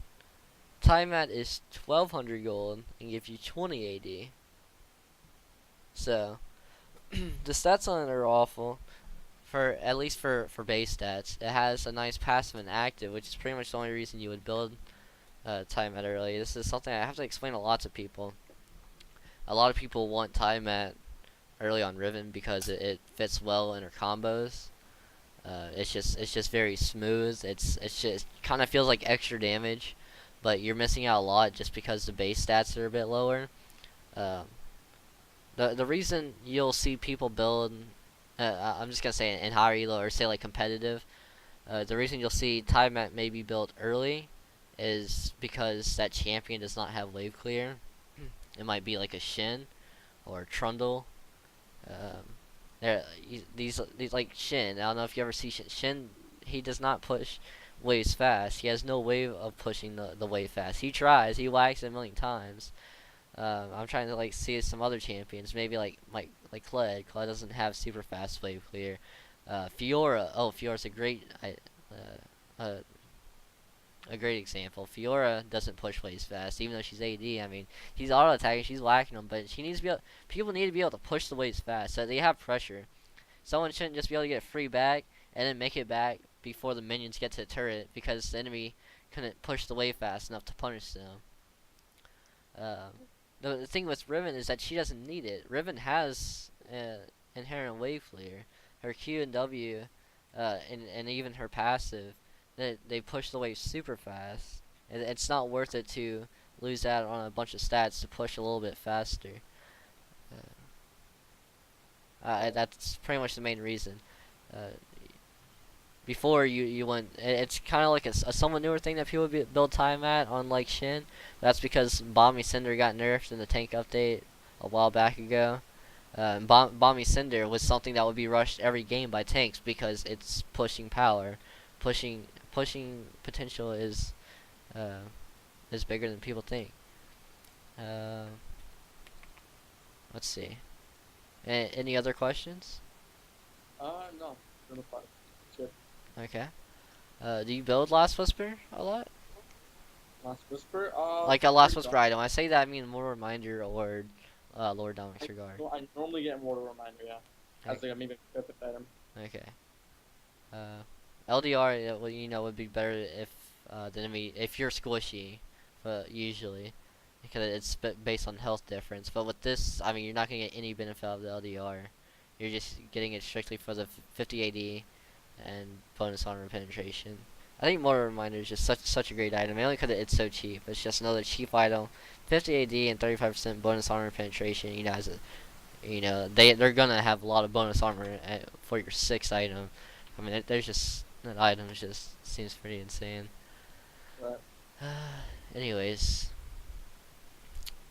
Tiamat is 1,200 gold and gives you 20 AD. So the stats on it are awful. At least for base stats, it has a nice passive and active, which is pretty much the only reason you would build Tiamat early. This is something I have to explain to lots of people. A lot of people want Tiamat early on Riven because it fits well in her combos. It's just very smooth. It's just kind of feels like extra damage, but you're missing out a lot just because the base stats are a bit lower. The reason you'll see people build, I'm just gonna say in higher elo or say like competitive, the reason you'll see Tiamat maybe built early is because that champion does not have wave clear. It might be like a Shin or a Trundle. These like Shin. I don't know if you ever see Shin. He does not push waves fast. He has no way of pushing the wave fast. He tries. He whacks it a million times. I'm trying to like see some other champions. Maybe like Kled. Kled doesn't have super fast wave clear. Fiora. Oh, Fiora's a great a great example. Fiora doesn't push waves fast, even though she's AD. I mean, she's auto attacking, she's whacking them, but she needs to be people need to be able to push the waves fast so they have pressure. Someone shouldn't just be able to get free back and then make it back before the minions get to the turret because the enemy couldn't push the wave fast enough to punish them. Um, the thing with Riven is that she doesn't need it. Riven has inherent wave clear. Her Q and W, and even her passive, they push the wave super fast. And it's not worth it to lose out on a bunch of stats to push a little bit faster. That's pretty much the main reason. Uh, Before you went, it's kind of like a somewhat newer thing that people build time at on like Shin. That's because Bomby Cinder got nerfed in the tank update a while back ago. Bomby Cinder was something that would be rushed every game by tanks because it's pushing power, pushing potential uh, is bigger than people think. Uh, let's see. Any other questions? No. No fun. Good. Okay. Do you build Last Whisper a lot? Last Whisper? Like a Last Whisper item. I say that I mean more reminder or Lord Dominic's regard. Well, I normally get more reminder, yeah. As Okay. like maybe a fifth item. Okay. LDR, well, would be better if the enemy, if you're squishy, but usually, because it's based on health difference. But with this, I mean, you're not gonna get any benefit out of the LDR. You're just getting it strictly for the 50 AD and bonus armor penetration. I think Mortar Reminder is just such a great item, mainly because it's so cheap. It's just another cheap item, 50 AD and 35% bonus armor penetration. As a, they're gonna have a lot of bonus armor for your 6th item. I mean, there's just that item just seems pretty insane. Right. Anyways,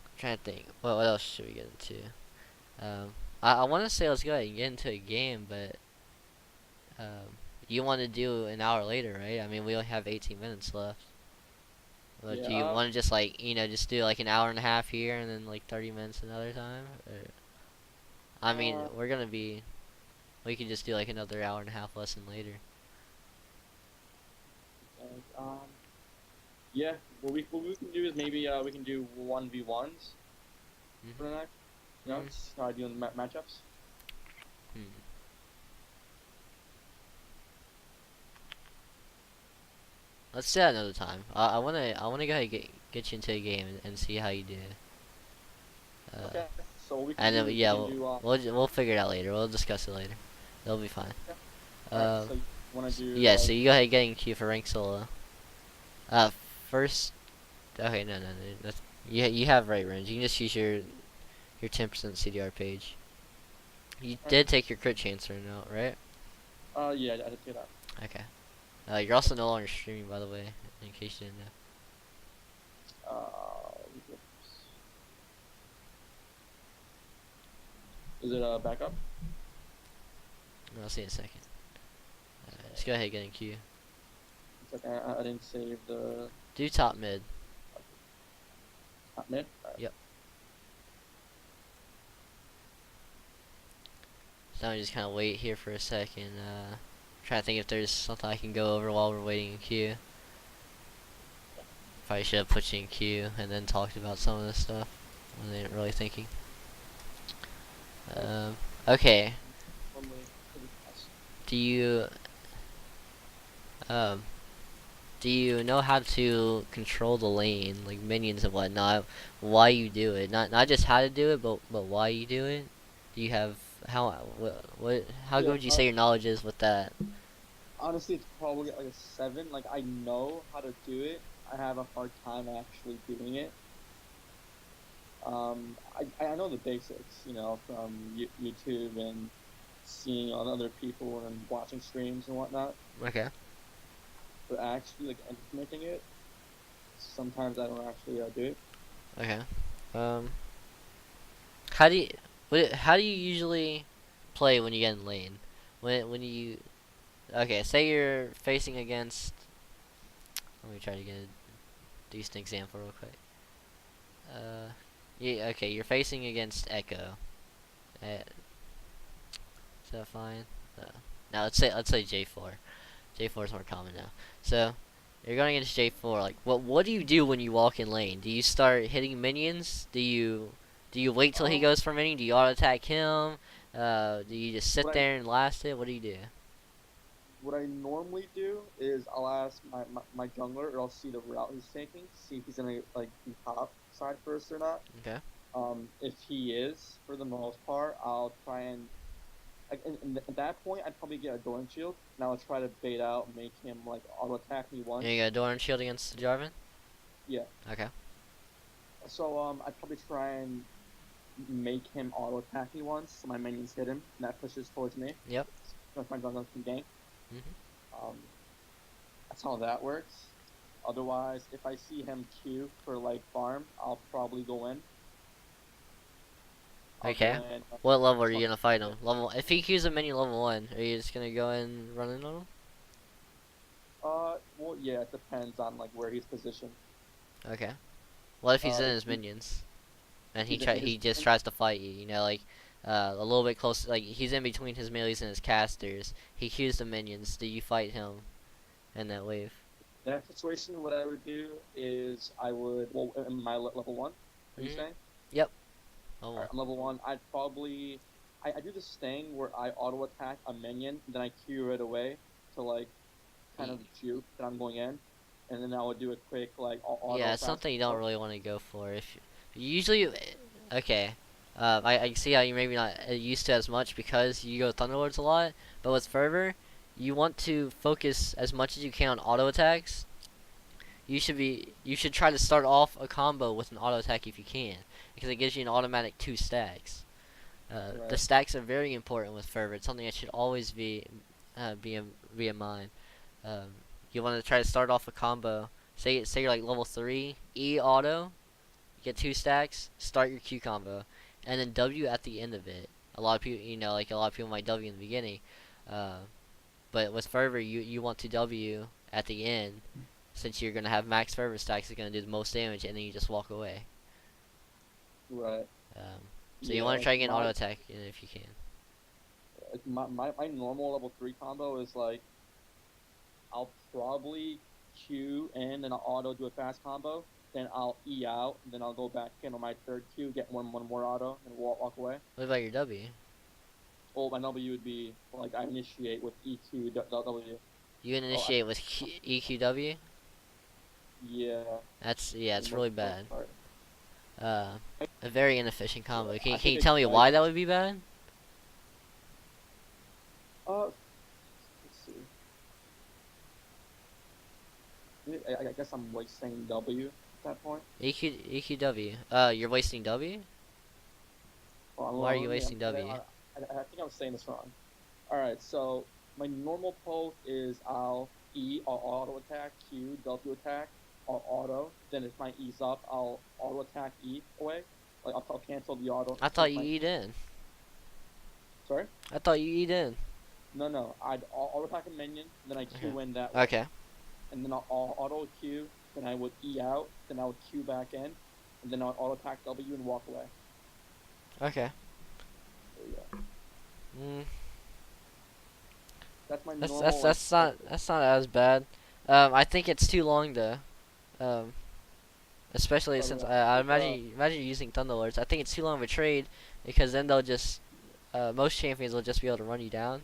I'm trying to think. What else should we get into? I want to say let's go ahead and get into a game, but you want to do an hour later, right? I mean, we only have 18 minutes left. But Yeah, do you want to just like just do like an hour and a half here and then like 30 minutes another time? Or, I mean, we could just do like another hour and a half lesson later. And, yeah, what we can do is maybe we can do 1v1s for the night. Start doing matchups. Let's do that another time. I wanna go ahead and get you into a game and see how you do. Okay. So we can And then we'll figure it out later. We'll discuss it later. It'll be fine. Okay. Alright, so you wanna do? Yeah. So you go ahead and get in queue for rank solo. First. Okay, no. That's, you have right runes. You can just use your 10% CDR page. You did take your crit chancer note, right? Yeah, I did do that. Okay. You're also no longer streaming, by the way, in case you didn't know. Is it backup? I'll see in a second. Just go ahead and get in queue. It's like I didn't save the Do top mid. top mid. Right. Yep. So I'm just kind of wait here for a second. Trying to think if there's something I can go over while we're waiting in queue. Probably should have put you in queue and then talked about some of this stuff. I wasn't really thinking. Okay. Do you know how to control the lane, like minions and whatnot? Why you do it? Not just how to do it, but why you do it? Do you have how good would you say your knowledge is with that? Honestly, it's probably like a 7. Like I know how to do it. I have a hard time actually doing it. I know the basics, from YouTube and seeing on other people and watching streams and whatnot. Okay. But actually, like implementing it, sometimes I don't actually do it. Okay. How do you usually play when you get in lane? When you say you're facing against. Let me try to get a decent example real quick. Yeah. Okay, you're facing against Echo. Is that fine? Now let's say J4. J4 is more common now. So you're going against J4. Like, what do you do when you walk in lane? Do you start hitting minions? Do you wait till he goes for minion? Do you auto attack him? Do you just sit there and last it? What do you do? what I normally do is I'll ask my jungler, or I'll see the route he's taking, see if he's gonna like be top side first or not. Okay. If he is, for the most part, I'll try and at that point I'd probably get a Doran shield, and I'll try to bait out, make him like auto attack me And once. you got a Doran shield against Jarvan? Yeah. Okay. So I'd probably try and make him auto attack me once, so my minions hit him, and that pushes towards me. Yep. So my jungler can gank. Mhm. That's how that works. Otherwise, if I see him queue for like farm, I'll probably go in. Okay. Go in, What level are you so- gonna fight him? Level. If he queues a minion level 1, are you just gonna go and run in on him? well, yeah, it depends on like where he's positioned. Okay. What if he's in If his minions and he's in he his just tries to fight you? You know, like a little bit close. Like he's in between his melees and his casters. He queues the minions. Do you fight him in that wave? that situation, what I would do is I would, well, in my level one, are you Mhm. saying? Yep. Oh. Alright, I'm level one. I'd probably, I do this thing where I auto attack a minion, then I Q it away to like kind of juke that I'm going in, and then I would do a quick like auto. Yeah, it's fast something you don't combo. really want to go for. If usually, okay, I see how you maybe not used to as much because you go Thunderlords a lot. But with Fervor, you want to focus as much as you can on auto attacks. You should try to start off a combo with an auto attack if you can, because it gives you an automatic 2 stacks. The Right. stacks are very important with Fervor. It's something that should always be in mind. Um, you want to try to start off a combo. Say you're like level 3, E auto, get 2 stacks, start your Q combo, and then W at the end of it. A lot of people, you know, like a lot of people might W in the beginning, uh, but with Fervor, you want to W at the end, since you're gonna have max Fervor stacks, it's gonna do the most damage, and then you just walk away. Right. So you Yeah, want to like try getting auto attack if you can. my normal level 3 combo is like I'll probably Q in and I'll auto do a fast combo, then I'll E out, and then I'll go back in on my third Q, get one more auto, and walk away. What about your W? Oh, my W would be like I initiate with EQ W. You Oh, initiate with EQW. yeah, Yeah, for the it's really most bad. part. A very inefficient combo. I Can think you tell me Ignite. why that would be bad? Let's see. I guess I'm like saying W at that point. EQW. You're wasting W? Why are you wasting W? I think I'm saying this wrong. All right, so my normal poke is I'll auto attack, Q, W attack, I'll auto. Then if my E's up, I'll auto attack E away. Like I'll cancel the auto. I thought you eat in. Sorry? I thought you eat in. No. I'd auto attack a minion, then I Q in that way. Okay. And then I'll auto Q, then I would E out, then I would Q back in, and then I'll auto attack W and walk away. Okay. There you go. Mm, That's my that's normal. that's not as bad. I think it's too long though. Um, especially By the since way, I imagine you using Thunderlords. I think it's too long of a trade because then they'll just most champions will just be able to run you down.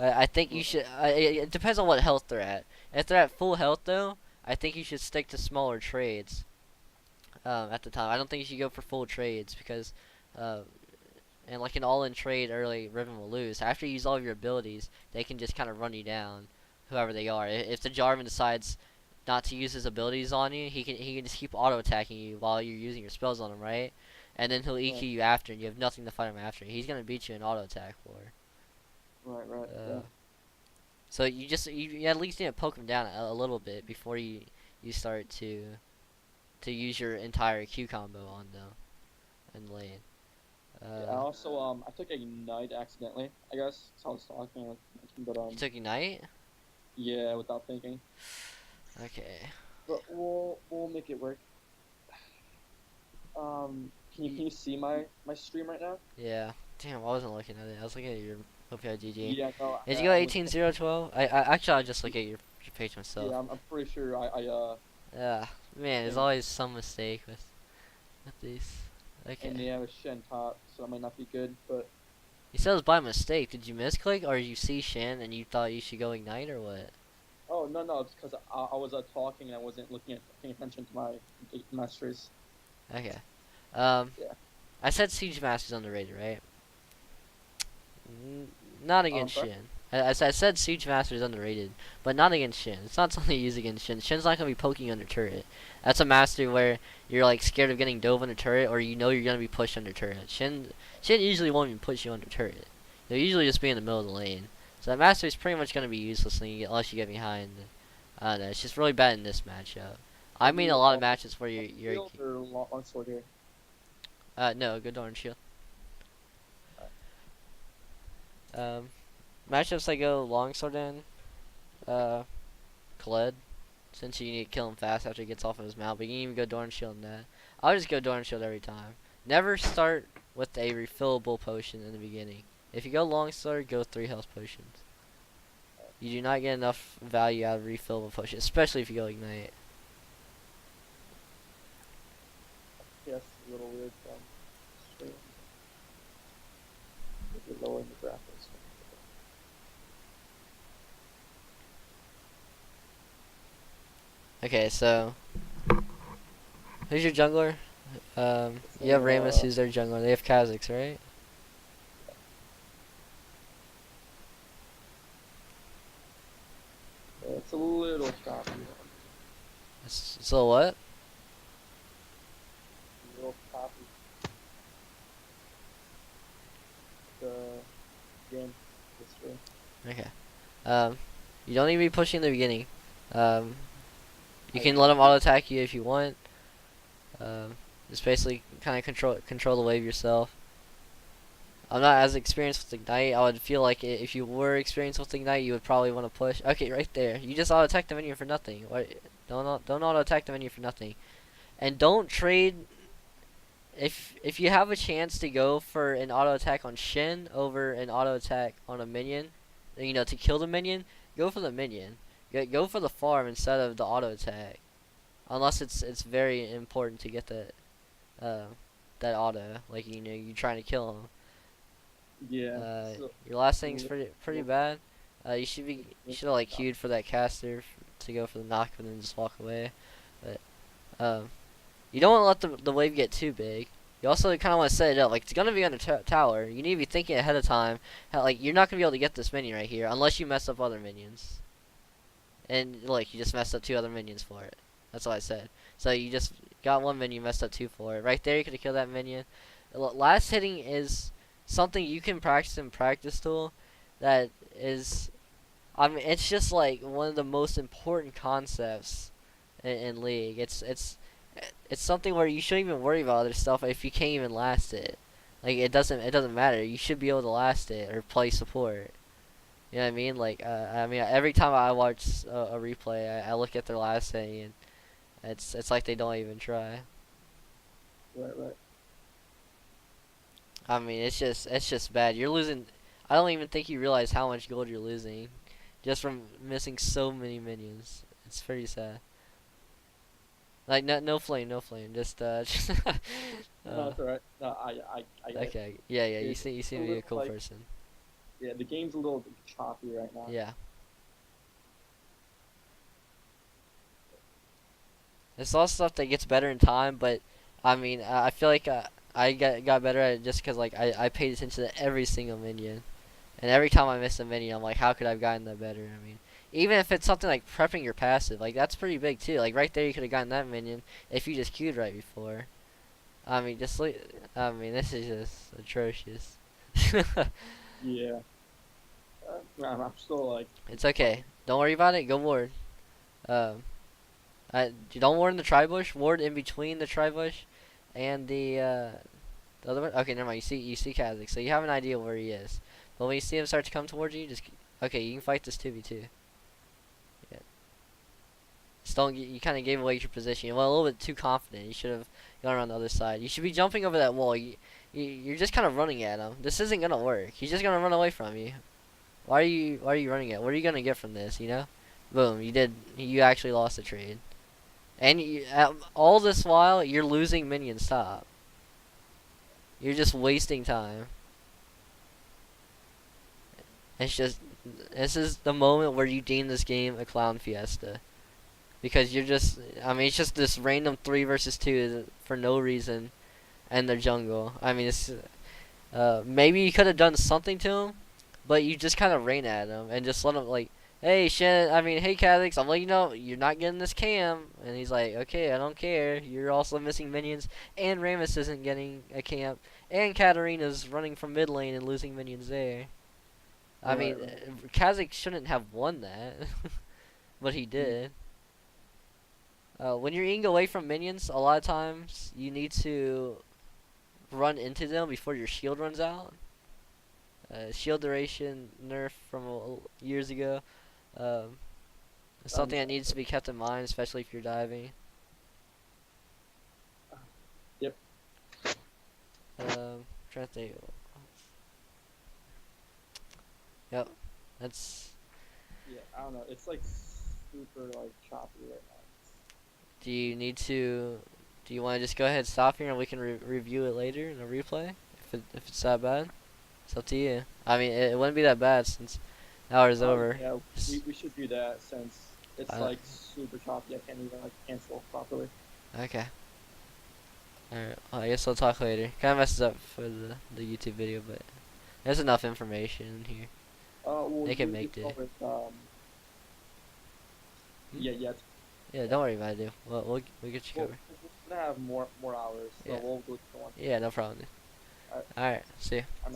I think you should. It depends on what health they're at. If they're at full health though, I think you should stick to smaller trades. At the time, I don't think you should go for full trades because, uh, and like an all-in trade early, Riven will lose. After you use all of your abilities, they can just kind of run you down, whoever they are. If the Jarvan decides not to use his abilities on you, he can just keep auto attacking you while you're using your spells on him, right? And then he'll EQ you after, and you have nothing to fight him after. He's gonna beat you in auto attack for. Right. Uh, So you at least need to poke him down a little bit before you start to use your entire Q combo on them and lane. I also I took Ignite accidentally. I guess that's how I was talking, but You took Ignite? yeah, without thinking. Okay. But we'll make it work. Can you see my stream right now? Yeah. Damn, I wasn't looking at it. I was looking at your OPI GG. Yeah, no. Did you go 18012? I actually I'll just look at your page myself. Yeah, I'm pretty sure Yeah. Man, there's Yeah. always some mistake with these. and Okay. they have a Shen top, so that might not be good, but You said it was by mistake. Did you misclick, or you see Shin and you thought you should go ignite, or what? Oh no, it's because I was talking and I wasn't paying attention to my messages. Okay. Um, Yeah. I said Siege Master's underrated, right? Not I'm against sorry. Shin. I said Siege Master is underrated, but not against Shin. It's not something you use against Shin. Shin's not gonna be poking under turret. That's a master where you're like scared of getting dove under turret, or you know you're gonna be pushed under turret. Shin usually won't even push you under turret. They'll usually just be in the middle of the lane. So that master is pretty much gonna be useless unless you get behind. I don't know. It's just really bad in this matchup. I Are mean, you a lot of matches where you're shield or long sword here? no good darn shield. Um, Matchups I go longsword in, uh, Khaled, since you need to kill him fast after he gets off of his mount, but you can even go Dorn Shield in that. I'll just go Dorn Shield every time. Never start with a refillable potion in the beginning. If you go longsword, go 3 health potions. You do not get enough value out of refillable potions, especially if you go ignite. Yes, a little weird from stream. If you're lowering the graphics. Okay, so who's your jungler? You have Ramus, who's their jungler. They have Kha'Zix, right? It's a little choppy. So what? A little choppy. The game history. Okay. You don't need to be pushing in the beginning. You can let them auto attack you if you want. Just basically kind of control the wave yourself. I'm not as experienced with Ignite. I would feel like if you were experienced with Ignite, you would probably want to push. Okay, right there. You just auto attack the minion for nothing. What? Don't auto attack the minion for nothing. And don't trade. If you have a chance to go for an auto attack on Shin over an auto attack on a minion, you know, to kill the minion, go for the minion. Go for the farm instead of the auto attack. Unless it's very important to get uh, that auto, like you know you're trying to kill him. Yeah. So, Your last thing's pretty bad. You should have like queued for that caster to go for the knock and then just walk away. But you don't want to let the wave get too big. You also kind of want to set it up like it's gonna be on the tower. You need to be thinking ahead of time. How, like you're not gonna be able to get this minion right here unless you mess up other minions. And like you just messed up 2 other minions for it. That's all I said. So you just got 1 minion, messed up 2 for it. Right there, you could have killed that minion. Last hitting is something you can practice in practice tool. That is, I mean, it's just like one of the most important concepts in League. It's something where you shouldn't even worry about other stuff if you can't even last it. Like it doesn't matter. You should be able to last it or play support. You know what I mean? Like, I mean, every time I watch a replay, I look at their last hit and it's like they don't even try. right. I mean, it's just bad. You're losing. I don't even think you realize how much gold you're losing, just from missing so many minions. It's pretty sad. Like no flame, no flame. Just No, it's alright. No, I get it. okay, yeah. You It's seem a to be a little cool like, person. yeah, the game's a little choppy right now. Yeah. It's all stuff that gets better in time, but I mean, I feel like I got better at it just because like I paid attention to every single minion, and every time I miss a minion, I'm like, how could I have gotten that better? I mean, even if it's something like prepping your passive, like that's pretty big too. Like right there, you could have gotten that minion if you just queued right before. I mean, I mean, this is just atrocious. Yeah. I'm still like. It's okay. Don't worry about it. Go ward. Um, you don't ward in the tri-bush. Ward in between the tri-bush and the other one. Okay, never mind. You see Kha'Zix, so you have an idea where he is. But when you see him start to come towards you, just okay. You can fight this 2v2. Yeah. Just don't. You kind of gave away your position. You went a little bit too confident. You should have gone around the other side. You should be jumping over that wall. You're just kind of running at him. This isn't gonna work. He's just gonna run away from you. Why are you running at? What are you gonna get from this? You know? Boom. You actually lost the trade. And all this while, you're losing minions top. You're just wasting time. It's just this is the moment where you deem this game a clown fiesta because you're just I mean it's just this random 3 versus 2 for no reason in the jungle. I mean it's maybe you could have done something to him, but you just kind of ran at him and just let him like, hey Shen, I mean hey Kha'Zix, I'm letting you know you're not getting this cam, and he's like, okay, I don't care. You're also missing minions, and Rammus isn't getting a camp, and Katarina's running from mid lane and losing minions there. I Right, mean, Kha'Zix shouldn't have won that, but he Mm. did. When you're eating away from minions, a lot of times you need to run into them before your shield runs out. Shield duration nerf from years ago. Um, it's something that needs to be kept in mind, especially if you're diving. Yep. Trying to think. Yep, that's. Yeah, I don't know. It's like super like choppy right now. Do you need to? Do you want to just go ahead and stop here and we can review it later in a replay? If it's that bad, it's up to you. I mean, it wouldn't be that bad since the hour's over. Yeah, we should do that since it's like super choppy. I can't even like cancel properly. Okay. Alright, well, I guess I'll talk later. Kind of messes up for the YouTube video, but there's enough information in here. Well, They can you make it. covered, yeah. Yeah, don't worry about it, dude. We'll get you Well, covered. we're gonna have more hours, so Yeah. we'll go to one. Yeah, no problem, dude. Alright. Alright, see ya. I'm